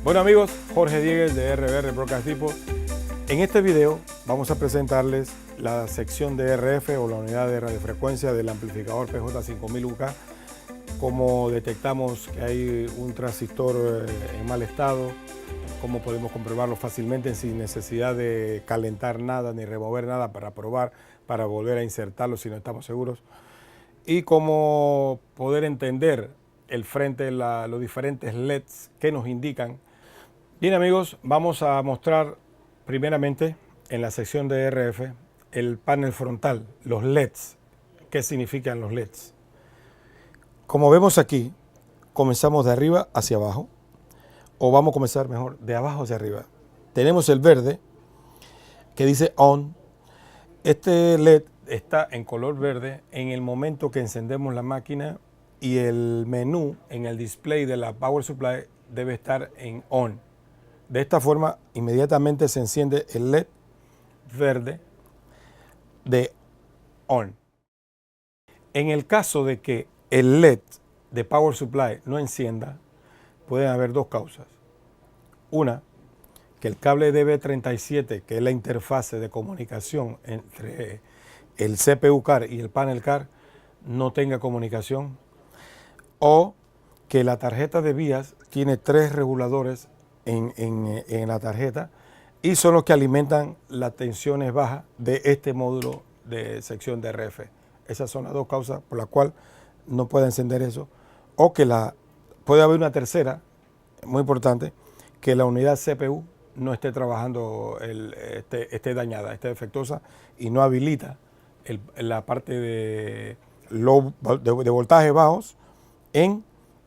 Bueno amigos, Jorge Diegues de RBR Broadcast Depot. En este video vamos a presentarles la sección de RF o la unidad de radiofrecuencia del amplificador PJ5000UK. Cómo detectamos que hay un transistor en mal estado, cómo podemos comprobarlo fácilmente sin necesidad de calentar nada ni remover nada para probar, para volver a insertarlo si no estamos seguros. Y cómo poder entender el frente, los diferentes LEDs que nos indican. Bien amigos, vamos a mostrar primeramente en la sección de RF el panel frontal, los LEDs. ¿Qué significan los LEDs? Como vemos aquí, comenzamos de arriba hacia abajo, o vamos a comenzar mejor de abajo hacia arriba. Tenemos el verde que dice ON. Este LED está en color verde en el momento que encendemos la máquina y el menú en el display de la Power Supply debe estar en ON. De esta forma, inmediatamente se enciende el LED verde de ON. En el caso de que el LED de Power Supply no encienda, pueden haber dos causas. Una, que el cable DB37, que es la interfase de comunicación entre el CPU car y el panel car, no tenga comunicación. O que la tarjeta de vías tiene 3 reguladores en la tarjeta y son los que alimentan las tensiones bajas de este módulo de sección de RF. Esas son las dos causas por las cuales no puede encender eso. O que puede haber una tercera, muy importante, que la unidad CPU no esté trabajando, esté dañada, esté defectuosa y no habilita la parte de voltajes bajos en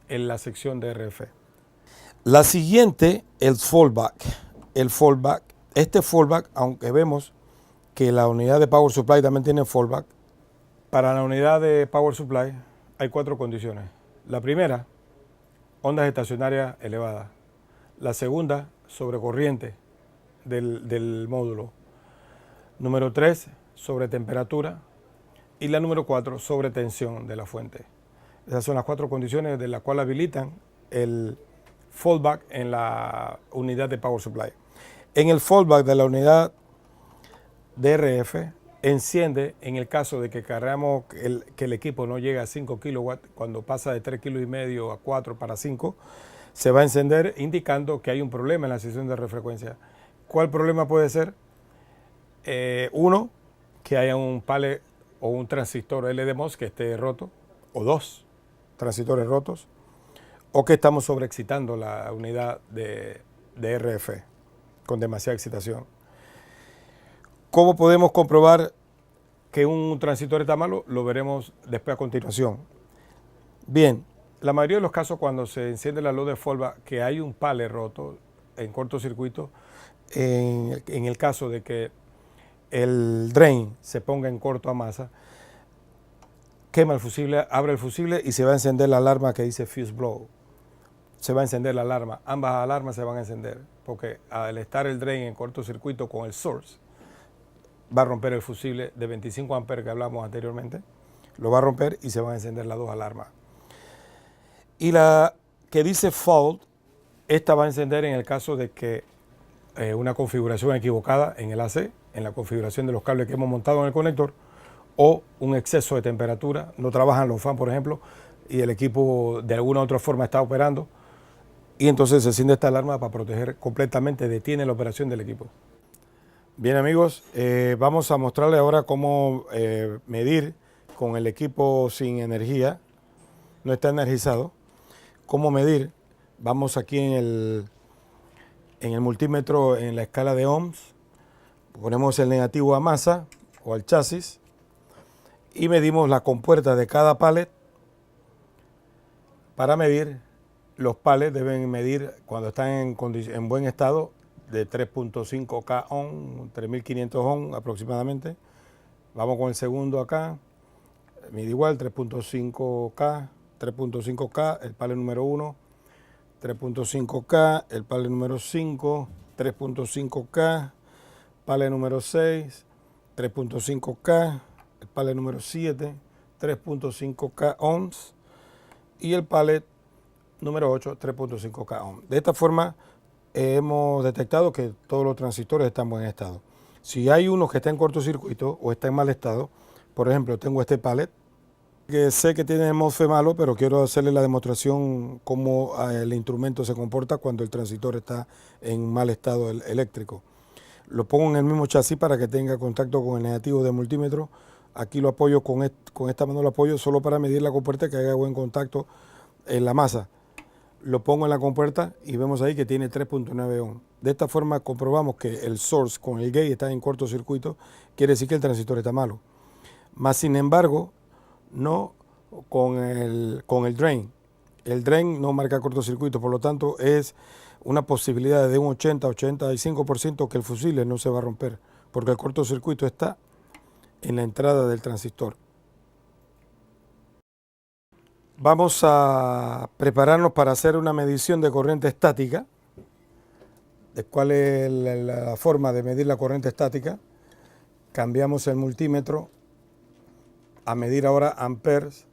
la sección de RF. La siguiente, el fallback. Este fallback, aunque vemos que la unidad de Power Supply también tiene fallback, para la unidad de Power Supply hay 4 condiciones. La primera, ondas estacionarias elevadas. La segunda, sobrecorriente del módulo. Número 3, sobre temperatura. Y la número 4, sobre tensión de la fuente. Esas son las 4 condiciones de las cuales habilitan el fallback en la unidad de Power Supply. En el fallback de la unidad de RF, enciende en el caso de que queramos que el equipo no llegue a 5 kilowatts, cuando pasa de 3,5 kilos a 4 para 5, se va a encender indicando que hay un problema en la sección de refrecuencia. ¿Cuál problema puede ser? Uno, que haya un pallet o un transistor LDMOS que esté roto, o 2 transistores rotos, o que estamos sobreexcitando la unidad de RF con demasiada excitación. ¿Cómo podemos comprobar que un transistor está malo? Lo veremos después a continuación. Bien, la mayoría de los casos cuando se enciende la luz de fallback que hay un pallet roto en cortocircuito, en el caso de que el drain se ponga en corto a masa, quema el fusible, abre el fusible y se va a encender la alarma que dice fuse blow. Se va a encender la alarma. Ambas alarmas se van a encender porque al estar el drain en cortocircuito con el source, va a romper el fusible de 25 amperes que hablamos anteriormente. Lo va a romper y se van a encender las dos alarmas. Y la que dice fault, esta va a encender en el caso de que una configuración equivocada en el AC, en la configuración de los cables que hemos montado en el conector, o un exceso de temperatura, no trabajan los fans por ejemplo, y el equipo de alguna u otra forma está operando, y entonces se enciende esta alarma para proteger completamente, detiene la operación del equipo. Bien amigos, vamos a mostrarles ahora cómo medir con el equipo sin energía, no está energizado, cómo medir. Vamos aquí en el multímetro en la escala de ohms, ponemos el negativo a masa o al chasis y medimos la compuerta de cada pallet. Para medir, los pallets deben medir cuando están en buen estado de 3.5K ohm, 3.500 ohm aproximadamente. Vamos con el segundo acá, mide igual, 3.5K, el pallet número 1, 3.5K, el pallet número 5, 3.5K, pallet número 6, 3.5K, el pallet número 7, 3.5K ohms y el pallet número 8, 3.5K ohm. De esta forma hemos detectado que todos los transistores están en buen estado. Si hay uno que está en cortocircuito o está en mal estado, por ejemplo, tengo este pallet, que sé que tiene el MOSFET malo, pero quiero hacerle la demostración cómo el instrumento se comporta cuando el transistor está en mal estado eléctrico. Lo pongo en el mismo chasis para que tenga contacto con el negativo del multímetro. Aquí lo apoyo con esta mano, lo apoyo solo para medir la compuerta, que haga buen contacto en la masa. Lo pongo en la compuerta y vemos ahí que tiene 3.9 ohms. De esta forma comprobamos que el source con el gate está en cortocircuito, quiere decir que el transistor está malo. Más sin embargo, no con el drain. El drain no marca cortocircuito, por lo tanto es una posibilidad de un 80-85% que el fusible no se va a romper, porque el cortocircuito está en la entrada del transistor. Vamos a prepararnos para hacer una medición de corriente estática. ¿De cuál es la forma de medir la corriente estática? Cambiamos el multímetro a medir ahora amperes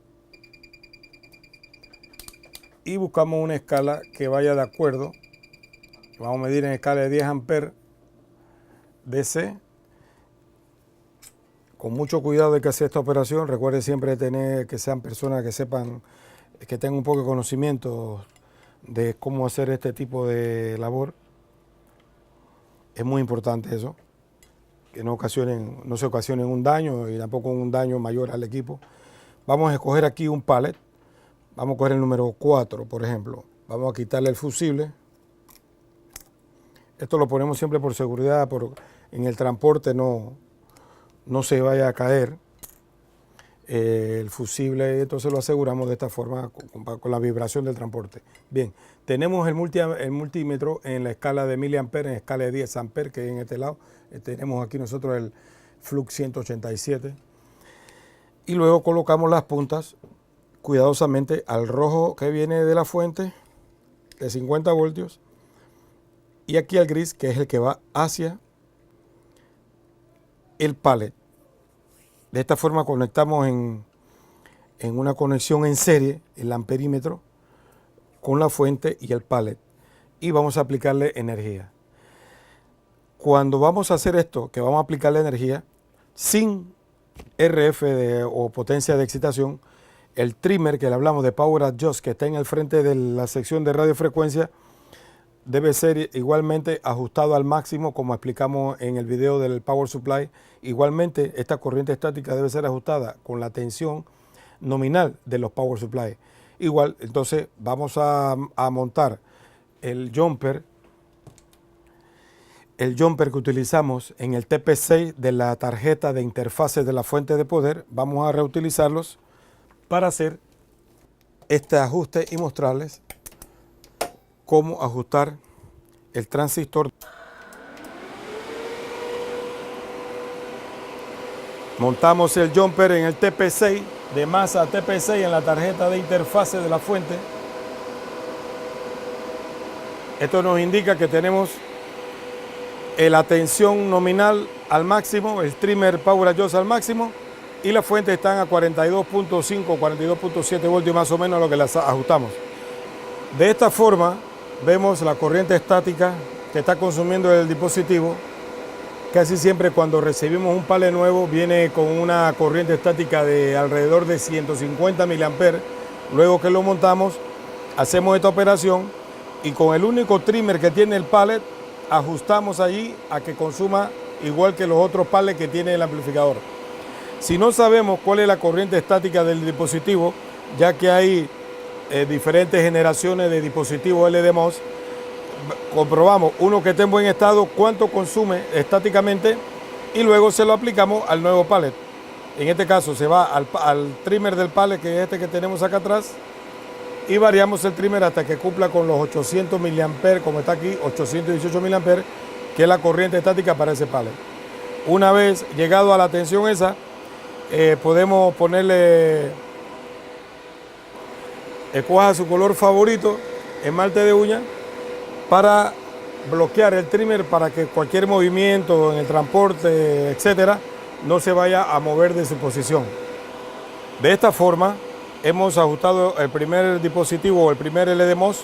y buscamos una escala que vaya de acuerdo. Vamos a medir en escala de 10 amperes DC. Con mucho cuidado hay que hacer esta operación. Recuerde siempre tener que sean personas que sepan, que tengan un poco de conocimiento de cómo hacer este tipo de labor. Es muy importante eso, que no se ocasionen un daño y tampoco un daño mayor al equipo. Vamos a escoger aquí un pallet. Vamos a coger el número 4, por ejemplo. Vamos a quitarle el fusible. Esto lo ponemos siempre por seguridad, en el transporte no se vaya a caer el fusible, entonces lo aseguramos de esta forma con la vibración del transporte. Bien, tenemos el multímetro en la escala de miliamperes, en escala de 10 amperes, que es en este lado. Tenemos aquí nosotros el flux 187. Y luego colocamos las puntas cuidadosamente al rojo que viene de la fuente de 50 voltios y aquí al gris, que es el que va hacia el pallet. De esta forma conectamos en una conexión en serie el amperímetro con la fuente y el pallet y vamos a aplicarle energía. Cuando vamos a hacer esto, que vamos a aplicarle energía sin RF o potencia de excitación, el trimmer que le hablamos de Power Adjust, que está en el frente de la sección de radiofrecuencia, debe ser igualmente ajustado al máximo, como explicamos en el video del Power Supply. Igualmente, esta corriente estática debe ser ajustada con la tensión nominal de los Power Supply. Igual, entonces vamos a montar el jumper que utilizamos en el TP6 de la tarjeta de interfase de la fuente de poder. Vamos a reutilizarlos para hacer este ajuste y mostrarles cómo ajustar el transistor. Montamos el jumper en el TP6, de masa TP6 en la tarjeta de interfase de la fuente. Esto nos indica que tenemos la tensión nominal al máximo, el trimmer Power Adjust al máximo, y las fuentes están a 42.5, 42.7 voltios más o menos, lo que las ajustamos. De esta forma vemos la corriente estática que está consumiendo el dispositivo. Casi siempre cuando recibimos un pallet nuevo viene con una corriente estática de alrededor de 150 miliamperes. Luego que lo montamos, hacemos esta operación y con el único trimmer que tiene el pallet, ajustamos allí a que consuma igual que los otros pallets que tiene el amplificador. Si no sabemos cuál es la corriente estática del dispositivo, ya que hay diferentes generaciones de dispositivos LDMOS, comprobamos uno que esté en buen estado, cuánto consume estáticamente y luego se lo aplicamos al nuevo pallet. En este caso se va al trimmer del pallet, que es este que tenemos acá atrás, y variamos el trimmer hasta que cumpla con los 800 miliamperes, como está aquí, 818 miliamperes, que es la corriente estática para ese pallet. Una vez llegado a la tensión esa, podemos ponerle, escoja su color favorito, esmalte de uña, para bloquear el trimmer para que cualquier movimiento en el transporte, etcétera, no se vaya a mover de su posición. De esta forma hemos ajustado el primer dispositivo o el primer LDMOS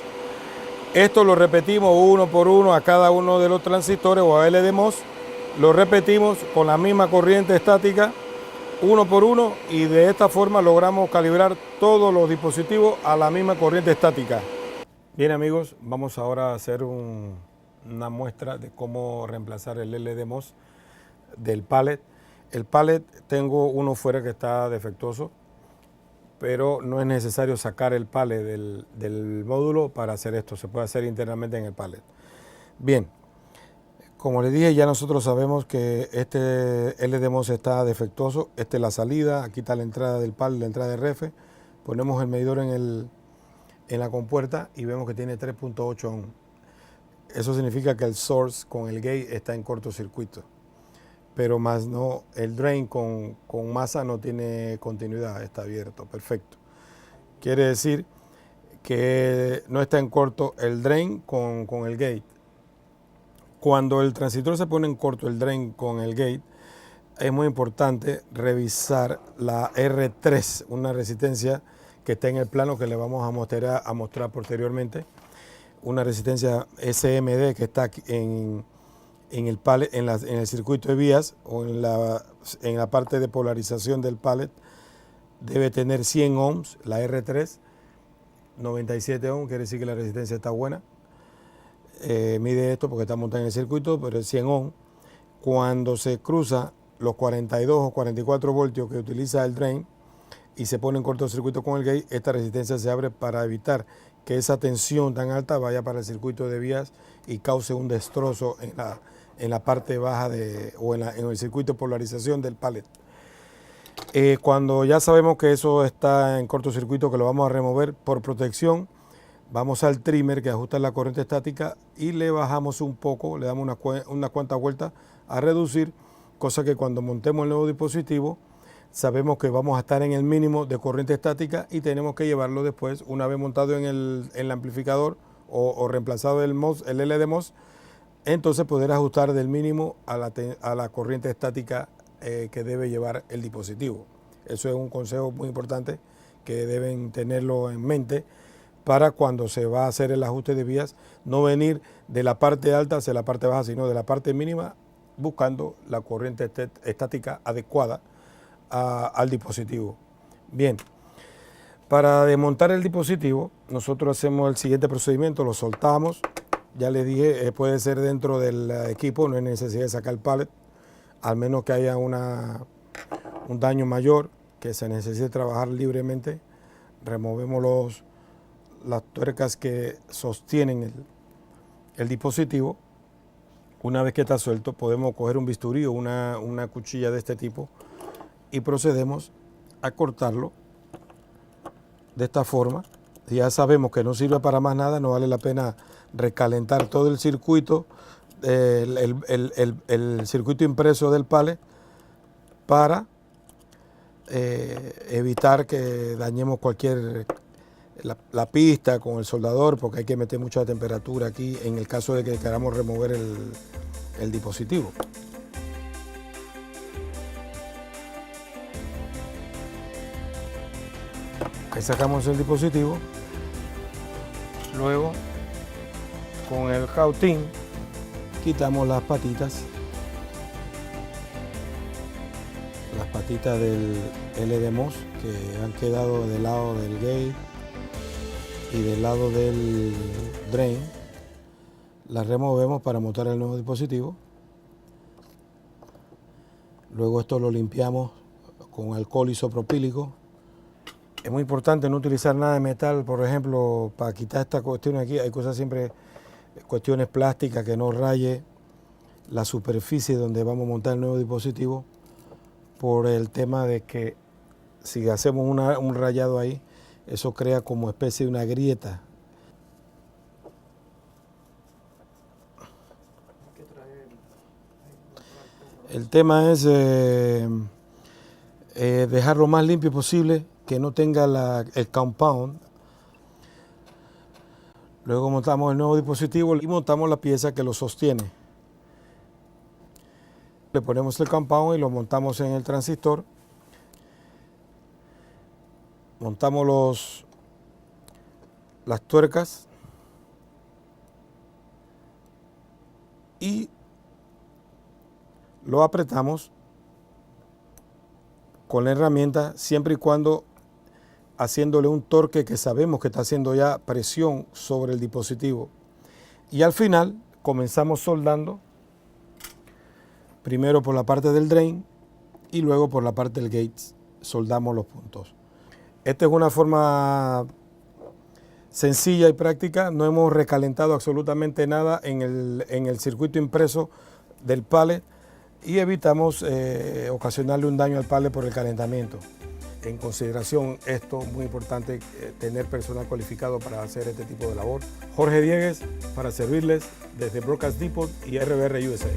Esto lo repetimos uno por uno a cada uno de los transistores o a LDMOS. Lo repetimos con la misma corriente estática, uno por uno, y de esta forma logramos calibrar todos los dispositivos a la misma corriente estática. Bien amigos, vamos ahora a hacer una muestra de cómo reemplazar el LDMOS del pallet. El pallet tengo uno fuera que está defectuoso, pero no es necesario sacar el pallet del módulo para hacer esto, se puede hacer internamente en el pallet. Bien, como les dije, ya nosotros sabemos que este LDMOS está defectuoso. Esta es la salida, aquí está la entrada del pallet, la entrada de RF. Ponemos el medidor en la compuerta y vemos que tiene 3.8 ohm. Eso significa que el source con el gate está en cortocircuito, pero más no, el drain con masa no tiene continuidad, está abierto, perfecto. Quiere decir que no está en corto el drain con el gate. Cuando el transistor se pone en corto el drain con el gate, es muy importante revisar la R3, una resistencia que está en el plano que le vamos a mostrar posteriormente. Una resistencia SMD que está aquí en el pallet, en el circuito de vías o en la parte de polarización del pallet. Debe tener 100 ohms, la R3, 97 ohms, quiere decir que la resistencia está buena. Mide esto porque está montada en el circuito, pero es 100 ohms. Cuando se cruza los 42 o 44 voltios que utiliza el drain y se pone en cortocircuito con el gate, esta resistencia se abre para evitar que esa tensión tan alta vaya para el circuito de vías y cause un destrozo en la parte baja en el circuito de polarización del pallet. Cuando ya sabemos que eso está en cortocircuito, que lo vamos a remover por protección, vamos al trimmer que ajusta la corriente estática y le bajamos un poco, le damos unas cuantas vueltas a reducir, cosa que cuando montemos el nuevo dispositivo sabemos que vamos a estar en el mínimo de corriente estática y tenemos que llevarlo después, una vez montado en el amplificador o reemplazado el LDMOS, entonces poder ajustar del mínimo a la corriente estática que debe llevar el dispositivo. Eso es un consejo muy importante que deben tenerlo en mente para cuando se va a hacer el ajuste de vías, no venir de la parte alta hacia la parte baja, sino de la parte mínima, buscando la corriente estática adecuada al dispositivo. Bien, para desmontar el dispositivo, nosotros hacemos el siguiente procedimiento, lo soltamos. Ya les dije, puede ser dentro del equipo, no hay necesidad de sacar el pallet, al menos que haya un daño mayor, que se necesite trabajar libremente. Removemos las tuercas que sostienen el dispositivo. Una vez que está suelto, podemos coger un bisturí o una cuchilla de este tipo y procedemos a cortarlo de esta forma. Ya sabemos que no sirve para más nada, no vale la pena recalentar todo el circuito, el circuito impreso del pallet, para evitar que dañemos la pista con el soldador, porque hay que meter mucha temperatura aquí en el caso de que queramos remover el dispositivo. Ahí sacamos el dispositivo. Luego, con el cautín, quitamos las patitas del LDMOS que han quedado del lado del gate y del lado del drain. Las removemos para montar el nuevo dispositivo. Luego esto lo limpiamos con alcohol isopropílico. Es muy importante no utilizar nada de metal, por ejemplo, para quitar esta cuestión aquí. Hay cosas siempre, cuestiones plásticas que no raye la superficie donde vamos a montar el nuevo dispositivo, por el tema de que si hacemos un rayado ahí, eso crea como especie de una grieta. El tema es dejar lo más limpio posible, que no tenga el compound. Luego montamos el nuevo dispositivo y montamos la pieza que lo sostiene. Le ponemos el compound y lo montamos en el transistor. Montamos las tuercas y lo apretamos con la herramienta, siempre y cuando haciéndole un torque que sabemos que está haciendo ya presión sobre el dispositivo. Y al final comenzamos soldando, primero por la parte del drain y luego por la parte del gate, soldamos los puntos. Esta es una forma sencilla y práctica, no hemos recalentado absolutamente nada en el circuito impreso del pallet y evitamos ocasionarle un daño al pallet por el calentamiento. En consideración esto, muy importante, tener personal cualificado para hacer este tipo de labor. Jorge Diegues, para servirles desde Broadcast Depot y RBR USA.